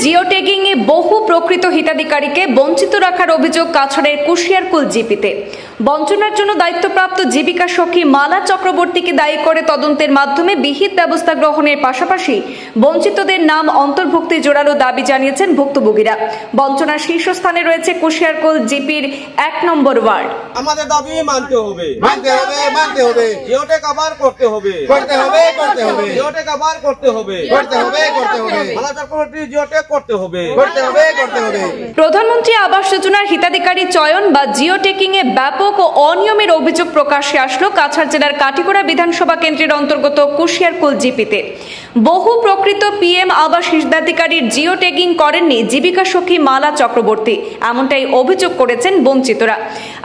Jio tagging এ বহু প্রকৃত হিতাধিকারীকে বঞ্চিত রাখার অভিযোগ কাছাড়ের কুশিয়ারকুল জিপিতে। বঞ্চনার জন্য দায়িত্বপ্রাপ্ত জীবিকা সখী মালা চক্রবর্তীকে দায়ী করে তদন্তের মাধ্যমে বিহিত ব্যবস্থা গ্রহণের পাশাপাশি বঞ্চিতদের নাম অন্তর্ভুক্তি জোরালো দাবি জানিয়েছেন ভুক্তভোগীরা। বঞ্চনার শীর্ষস্থানে রয়েছে কুশিয়ারকুল জিপির ১ নম্বর ওয়ার্ড। আমাদের দাবি মানতে হবে, মানতে হবে জিও ট্যাগ আবার করতে হবে, জিও ট্যাগ আবার করতে হবে, মালা চক্রবর্তী জিও ট্যাগ করতে হবে। প্রধানমন্ত্রী আবাস যোজনার হিতাধিকারী চয়ন বা জিও ট্যাগিং এ ব্যাপক ও অনিয়মের অভিযোগ প্রকাশ্যে আসলো কাছাড় জেলার কাটিগড়া বিধানসভা কেন্দ্রের অন্তর্গত কুশিয়ারকুল জিপিতে। বহু প্রকৃত পিএম আবাস হিতাধিকারীর জিও ট্যাগিং করেননি জীবিকা সখী মালা চক্রবর্তী, এমনটাই অভিযোগ করেছেন বঞ্চিতরা।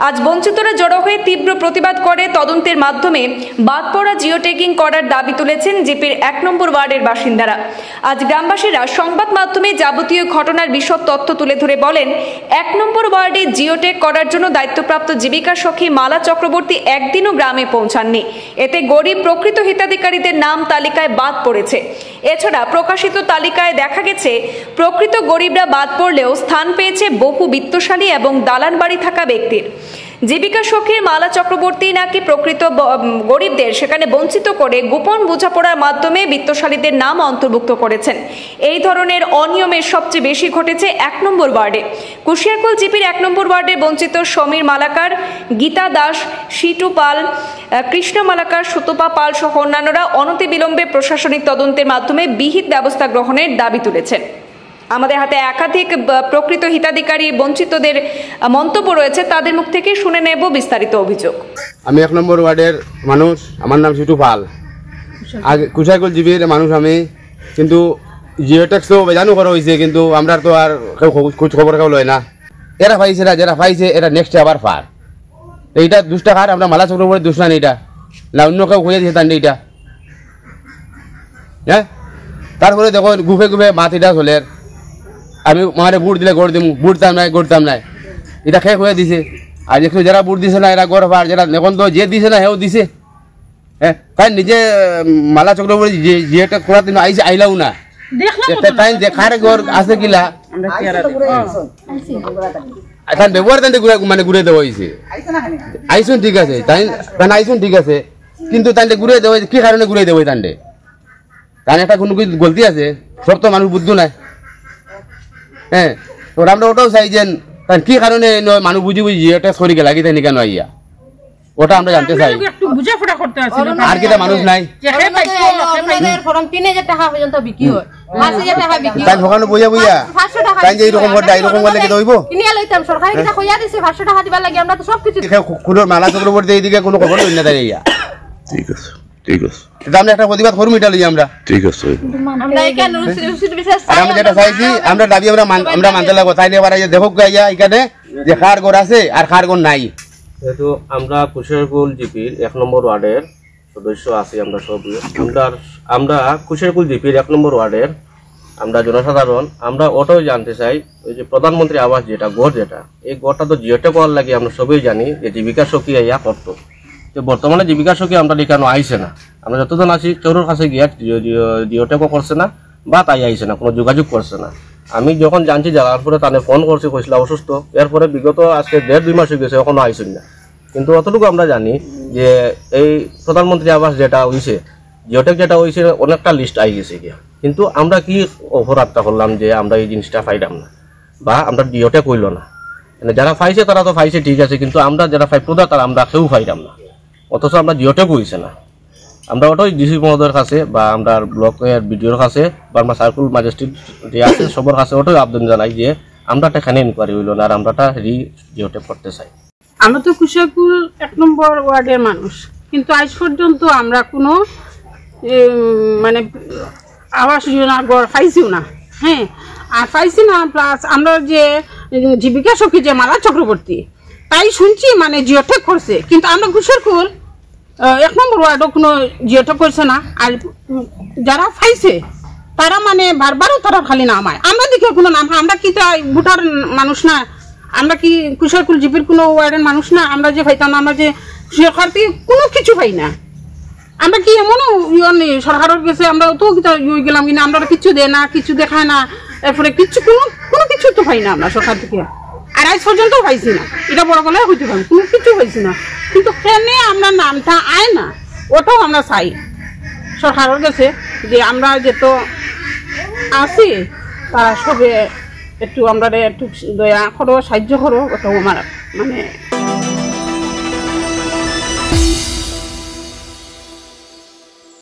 আজ বঞ্চিতরা জড়ো হয়ে তীব্র প্রতিবাদ করে তদন্তের মাধ্যমে বাদ পড়া জিও ট্যাগিং করার দাবি তুলেছেন জিপির ১ নম্বর ওয়ার্ডের বাসিন্দারা। আজ গ্রামবাসীরা সংবাদ মাধ্যমে যাবতীয় ঘটনার বিশদ তথ্য তুলে ধরে বলেন, ১ নম্বর ওয়ার্ডে জিও ট্যাগ করার জন্য দায়িত্বপ্রাপ্ত জীবিকা সখী মালা চক্রবর্তী একদিনও গ্রামে পৌঁছাননি। এতে গরিব প্রকৃত হিতাধিকারীদের নাম তালিকায় বাদ পড়েছে। এছাড়া প্রকাশিত তালিকায় দেখা গেছে প্রকৃত গরিবরা বাদ পড়লেও স্থান পেয়েছে বহু বিত্তশালী এবং দালান বাড়ি থাকা ব্যক্তির। জীবিকা সখীর মালা চক্রবর্তী নাকি প্রকৃত গরিবদের সেখানে বঞ্চিত করে গোপন বোঝাপড়ার মাধ্যমে বিত্তশালীদের নাম অন্তর্ভুক্ত করেছেন। এই ধরনের অনিয়মের সবচেয়ে বেশি ঘটেছে ১ নম্বর ওয়ার্ডে। কুশিয়ারকুল জিপির ১ নম্বর ওয়ার্ডে বঞ্চিত সমীর মালাকার, গীতা দাস, শিটু পাল, কৃষ্ণ মালাকার, সুতপা পাল সহ অন্যান্যরা অনতিবিলম্বে প্রশাসনিক তদন্তের মাধ্যমে বিহিত ব্যবস্থা গ্রহণের দাবি তুলেছেন। আমাদের হাতে একাধিক প্রকৃত হিতাধিকারী বঞ্চিতদের মন্তব্য রয়েছে, তাদের মুখ থেকে শুনে নেব বিস্তারিত অভিযোগ। আমি ১ নম্বর ওয়ার্ডের মানুষ, আমার নাম শিটু পাল, আগে কুশিয়ারকুল জিপির মানুষ আমি। কিন্তু জিও ট্যাক্স তো বেজানো করা হয়েছে, কিন্তু আমরা তো আর খোঁজ খবর কেউ লয় না। এরা পাইছে না, যারা পাইছে এরা নেক্সট আবার পার। এইটা দুষ্টা কার আমরা মালা চক্রবর্তী দুষ্টা নেই, এটা না অন্য কেউ খুঁজে দিয়েছে তান্ডে এইটা। হ্যাঁ, তারপরে দেখো গুফে গুফে মাটিটা চলে, আমি মারে বুট দিলে গড় দিব, গড়তাম নাই এটা খেয়ে খুঁজে দিছে। আর একটু যারা বুট দিছে না এরা গড় পার, যারা এখন তো যে দিছে না হেও দিছে। হ্যাঁ, তাই নিজে মালা চক্রবর্তী যেটা করার দিন আইলাও না, তাই দেখার গড় আছে কিলা এখন ব্যবহার তাই মানে ঘুরে দেওয়া হয়েছে। আইসুন ঠিক আছে, তাই আইসুন ঠিক আছে, কিন্তু তাইলে ঘুরে দেওয়া কি কারণে ঘুরে দেবো তান্ডে? তাই একটা কোনো কিছু গলতি আছে, সব তো মানুষ বুদ্ধ নাই। হ্যাঁ, তো আমরা ওটাও চাই যে কি কারণে মানুষ বুঝি এটা সরি গেলা কি তাই কেন আইয়া, ওটা আমরা জানতে চাই। আর কিটা মানুষ নাই তাই ভোগানো বইয়া বইয়া তাই যে এইরকম ঘটনা এইরকম করলে কি দইব কোনো মালা চক্রবর্তী এইদিকে কোনো খবর লই না তাই ইয়া। ঠিক আছে, ঠিক আছে, আমরা একটা প্রতিবাদ করবো, এটা লই আমরা। ঠিক আছে, আমরা যেটা চাইছি আমরা দাবি আমরা মানতে লাগবো। তাই এবার দেখো গাইয়া এখানে যে কার ঘর আছে আর কার ঘর নাই। যেহেতু আমরা কুশিয়ারকুল জিপির ১ নম্বর ওয়ার্ডের সদস্য আছি, আমরা সব আমরা কুশিয়ারকুল জিপির ১ নম্বর ওয়ার্ডের আমরা জনসাধারণ আমরা ওটাও জানতে চাই, ওই যে প্রধানমন্ত্রী আবাস যেটা গড়, যেটা এই গড়টা তো জিওটে করার লাগে আমরা সবই জানি যে জীবিকা সখী ইয়া করতো। তো বর্তমানে জীবিকা সখী আমরা দেখানো আইসে না, আমরা যতজন আছি চোরের কাছে গিয়া জিওটেকও করছে না বা তাই আইসে না, কোনো যোগাযোগ করছে না। আমি যখন জানছি যাওয়ার পরে তাদের ফোন করছি, কইছিল অসুস্থ, এরপরে বিগত আজকে ১.৫-২ মাস হয়ে গেছে, এখনো আইসেন না। কিন্তু অতটুকু আমরা জানি যে এই প্রধানমন্ত্রী আবাস যেটা হয়েছে, জিওটেক যেটা হয়েছে, অনেকটা লিস্ট আই গেছে গিয়া। কিন্তু আমরা কি অপরাধটা করলাম যে আমরা এই জিনিসটা পাইলাম না বা আমরা জিওটেক হইল না? মানে যারা পাইছে তারা তো পাইছে ঠিক আছে, কিন্তু আমরা যারা পাইতো না তারা আমরা কেউ পাইলাম না, অথচ আমরা জিওটেক হয়েছে না। আমরা ওটাই ডিসি মহোদয়ের কাছে বা আমরা ব্লকের বিডিওর কাছে বা আমরা সার্কুল ম্যাজিস্ট্রেট যে আছে সবার কাছে ওটাই আবেদন জানাই যে আমরা এখানে ইনকোয়ারি হইল না, আর আমরা জিওটেক করতে চাই। আমরা তো কুশিয়ারকুল ১ নম্বর ওয়ার্ডের মানুষ, কিন্তু আজ পর্যন্ত আমরা কোনো মানে আবাস যোজনার ঘর পাইছিও না। হ্যাঁ, আর পাইছি না, প্লাস আমরা যে জীবিকা সখী যে মালা চক্রবর্তী তাই শুনছি মানে জিওটেক করছে, কিন্তু আমরা কুশিয়ারকুল ১ নম্বর ওয়ার্ডও কোনো জিওটেক করছে না। আর যারা পাইছে তারা মানে বারবারও তারা খালি নাম হয়, আমরা দেখে কোনো নাম, আমরা কি তো ভোটার মানুষ না, আমরা কি কুশিয়ারকুল জিপির কোনো ওয়ার্ডের মানুষ না? আমরা যে পাইতাম না, আমরা যে সরকার থেকে কোনো কিছু পাই না, আমরা কি এমনও সরকারের কাছে আমরা তো গেলাম কিনা, আমরা কিছু দেয় না, কিছু দেখায় না, এরপরে কিচ্ছু কোনো কিছু তো পাই না আমরা সরকার থেকে, আর আজ পর্যন্ত পাইছি না। এটা বড় গলায় হইতে পারি, কোনো কিছু পাইছি না। কিন্তু কেনে আমরা নামটা আয় না, ওটাও আমরা চাই সরকারের কাছে, যে আমরা যেত আছি তারা সবে একটু আমরা একটু দয়া করো, সাহায্য করো, ওটাও আমার মানে